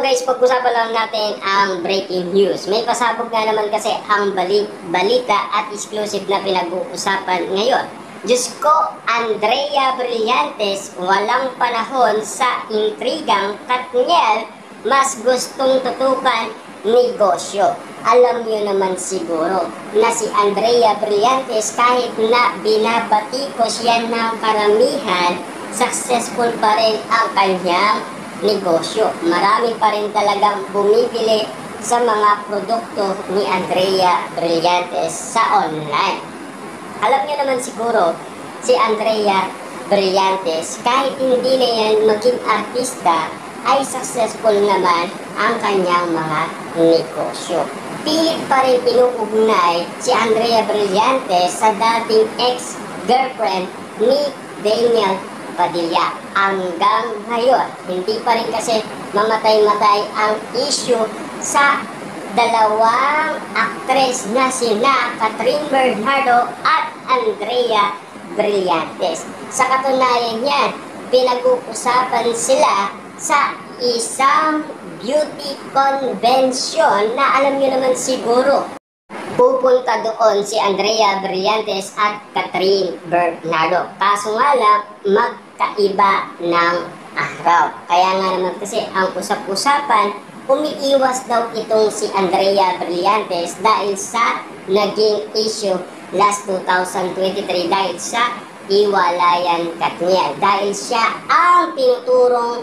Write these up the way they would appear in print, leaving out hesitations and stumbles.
guys, pag-usapan lang natin ang breaking news. May pasabog nga naman kasi ang balita at exclusive na pinag-uusapan ngayon. Diyos ko, Andrea Brillantes, walang panahon sa intrigang Katniel, mas gustong tutukan negosyo. Alam niyo naman siguro na si Andrea Brillantes, kahit na binabatikos yan ng karamihan, successful pa rin ang kanyang negosyo. Marami pa rin talagang bumibili sa mga produkto ni Andrea Brillantes sa online. Alam niyo naman siguro, si Andrea Brillantes, kahit hindi na yan maging artista, ay successful naman ang kanyang mga negosyo. Pilit pa rin pinuugnay si Andrea Brillantes sa dating ex-girlfriend ni Daniel Padilla. Hanggang ngayon, hindi pa rin kasi mamatay-matay ang issue sa dalawang aktres na sina Catherine Bernardo at Andrea Brillantes. Sa katunayan yan, pinag-uusapan sila sa isang beauty convention na alam niyo naman siguro, pupunta doon si Andrea Brillantes at Catherine Bernardo. Kaso nga lang, magkaiba ng araw. Kaya nga naman kasi ang usap-usapan, umiiwas daw itong si Andrea Brillantes dahil sa naging issue last 2023 dahil sa iwalayan Katniel. Dahil siya ang tinuturong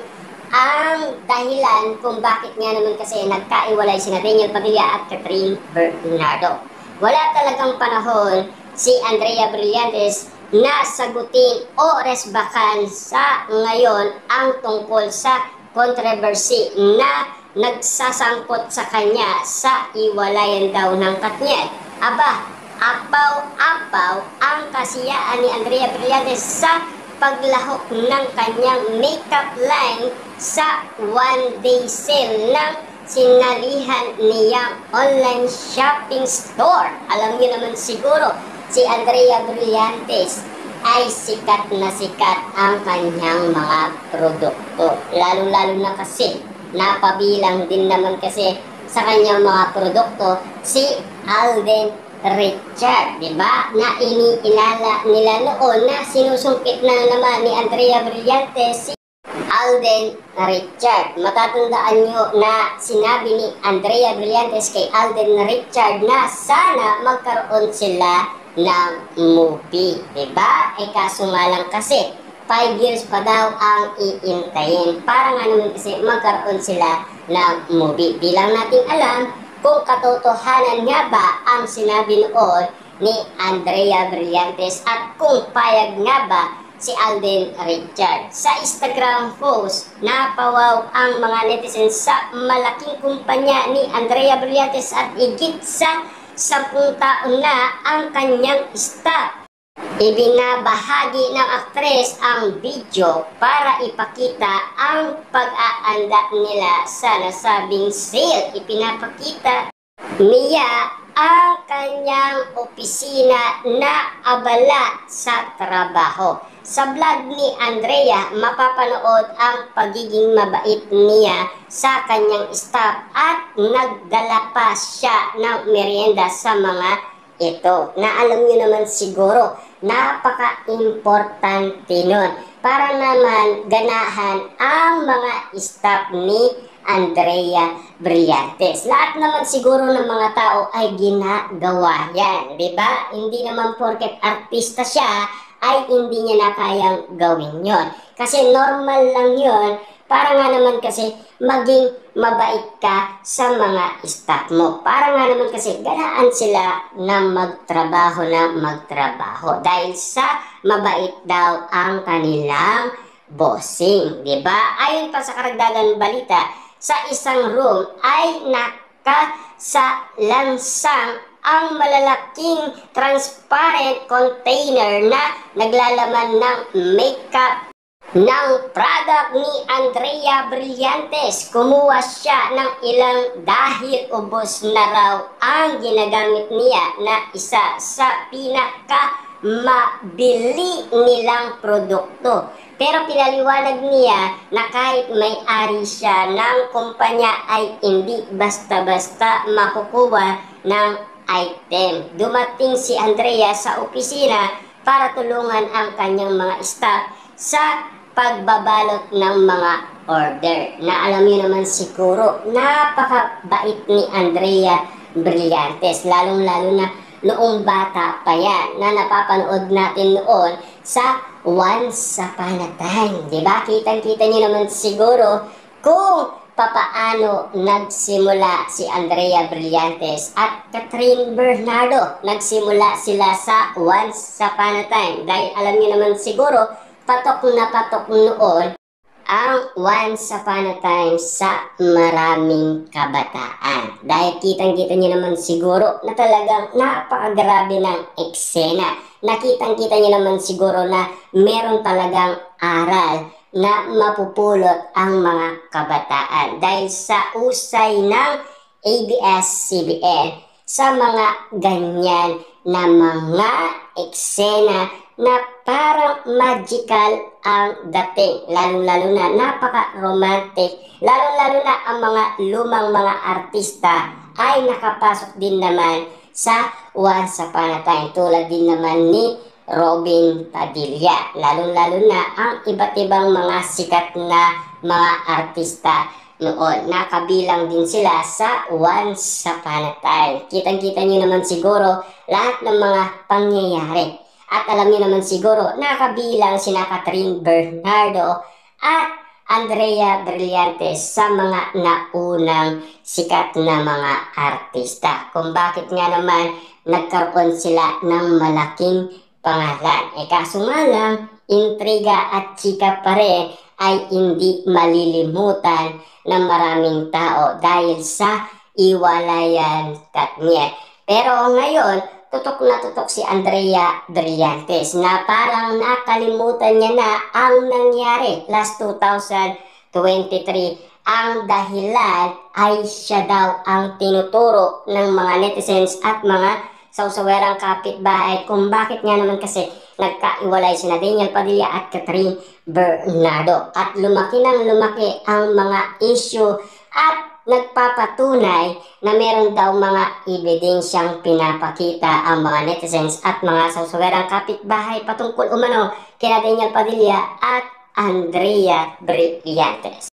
ang dahilan kung bakit nga naman kasi nagkaiwalay sina Daniel Padilla at Catherine Bernardo. Wala talagang panahon si Andrea Brillantes na sagutin o resbakan sa ngayon ang tungkol sa controversy na nagsasangkot sa kanya sa iwalayan daw ng Katniel. Aba, apaw-apaw ang kasiyaan ni Andrea Brillantes sa paglahok ng kanyang makeup line sa one-day sale ng sinalihan niyang online shopping store. Alam niyo naman siguro, si Andrea Brillantes ay sikat na sikat ang kanyang mga produkto. Lalo-lalo na kasi, napabilang din naman kasi sa kanyang mga produkto si Alden Richard, di ba? Na iniilala nila noon na sinusungkit na naman ni Andrea Brillantes si Alden Richard. Matatandaan nyo na sinabi ni Andrea Brillantes kay Alden Richard na sana magkaroon sila ng movie, di ba? Eh kaso nga lang kasi 5 years pa daw ang iintayin para nga naman kasi magkaroon sila ng movie. Bilang natin alam kung katotohanan nga ba ang sinabi noon ni Andrea Brillantes at kung payag nga ba si Alden Richard. Sa Instagram post, napawaw ang mga netizens sa malaking kumpanya ni Andrea Brillantes at higit sa 10 taon na ang kanyang staff. Ibinabahagi ng aktres ang video para ipakita ang pag-aanda nila sa nasabing sale. Ipinapakita niya ang kanyang opisina na abala sa trabaho. Sa vlog ni Andrea, mapapanood ang pagiging mabait niya sa kanyang staff at nagdala pa siya ng merienda sa mga ito. Na alam niyo naman siguro, napaka-importante nun para naman ganahan ang mga staff ni Andrea Brillantes. Lahat naman siguro ng mga tao ay ginagawa yan, di ba? Hindi naman porket artista siya ay hindi niya na kayang gawin yon. Kasi normal lang yon para nga naman kasi maging mabait ka sa mga staff mo. Para nga naman kasi ganaan sila na magtrabaho dahil sa mabait daw ang kanilang bossing, di ba? Ayon pa sa karagdagang balita, sa isang room ay nakasalansang ang malalaking transparent container na naglalaman ng makeup ng product ni Andrea Brillantes. Kumuha siya ng ilang dahil ubos na raw ang ginagamit niya na isa sa mabili nilang produkto. Pero pinaliwanag niya na kahit may-ari siya ng kumpanya ay hindi basta-basta makukuha ng item. Dumating si Andrea sa opisina para tulungan ang kanyang mga staff sa pagbabalot ng mga order. Na alam niyo naman siguro, napakabait ni Andrea Brillantes, lalong-lalo na noong bata pa yan, na napapanood natin noon sa Once Upon a Time. Diba? Kitang-kita niyo naman siguro kung papaano nagsimula si Andrea Brillantes at Catherine Bernardo. Nagsimula sila sa Once Upon a Time. Dahil alam niyo naman siguro, patok na patok noon ang Once Upon a Time sa maraming kabataan. Dahil kitang-kita niyo naman siguro na talagang napakagrabe ng eksena. Nakitang-kita niyo naman siguro na meron talagang aral na mapupulot ang mga kabataan. Dahil sa usay ng ABS-CBN sa mga ganyan na mga eksena na parang magical ang dating, lalong-lalo na napaka-romantic, lalong-lalo na ang mga lumang mga artista ay nakapasok din naman sa Once Upon a Time, tulad din naman ni Robin Padilla, lalong-lalo na ang iba't ibang mga sikat na mga artista noon. Nakabilang din sila sa Once Upon a Time. Kitang-kita nyo naman siguro lahat ng mga pangyayari. At alam niyo naman siguro, nakabilang sina Catherine Bernardo at Andrea Brillantes sa mga naunang sikat na mga artista. Kung bakit nga naman nagkaroon sila ng malaking pangalan. Kaso nga lang, intriga at chika pa rin ay hindi malilimutan ng maraming tao dahil sa iwalayan niya. Pero ngayon, tutok na tutok si Andrea Brillantes na parang nakalimutan niya na ang nangyari last 2023. Ang dahilan ay siya daw ang tinuturo ng mga netizens at mga sausawerang kapitbahay kung bakit nga naman kasi nagkaiwalay sina Daniel Padilla at Catherine Bernardo. At lumaki ng lumaki ang mga issue at nagpapatunay na meron daw mga ebidensyang pinapakita ang mga netizens at mga sausawerang kapitbahay patungkol umano kina Daniel Padilla at Andrea Brillantes.